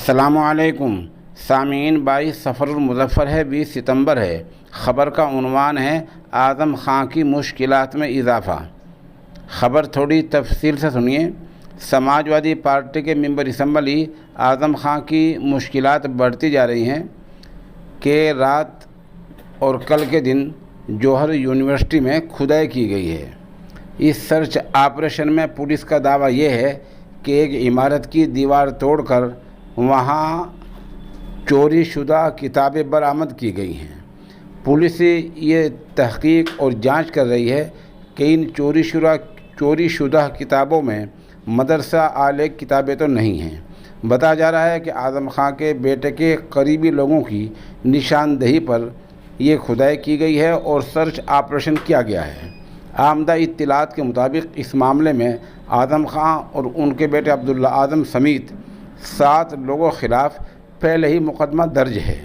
السلام علیکم سامعین، 22 صفر المظفر ہے، 20 ستمبر ہے۔ خبر کا عنوان ہے اعظم خان کی مشکلات میں اضافہ۔ خبر تھوڑی تفصیل سے سنیے۔ سماجوادی پارٹی کے ممبر اسمبلی اعظم خان کی مشکلات بڑھتی جا رہی ہیں کہ رات اور کل کے دن جوہر یونیورسٹی میں کھدائی کی گئی ہے۔ اس سرچ آپریشن میں پولیس کا دعویٰ یہ ہے کہ ایک عمارت کی دیوار توڑ کر وہاں چوری شدہ کتابیں برآمد کی گئی ہیں۔ پولیس یہ تحقیق اور جانچ کر رہی ہے کہ ان چوری شدہ کتابوں میں مدرسہ اعلی کتابیں تو نہیں ہیں۔ بتایا جا رہا ہے کہ اعظم خان کے بیٹے کے قریبی لوگوں کی نشاندہی پر یہ کھدائی کی گئی ہے اور سرچ آپریشن کیا گیا ہے۔ آمدہ اطلاعات کے مطابق اس معاملے میں اعظم خان اور ان کے بیٹے عبداللہ اعظم سمیت 7 لوگوں کے خلاف پہلے ہی مقدمہ درج ہے۔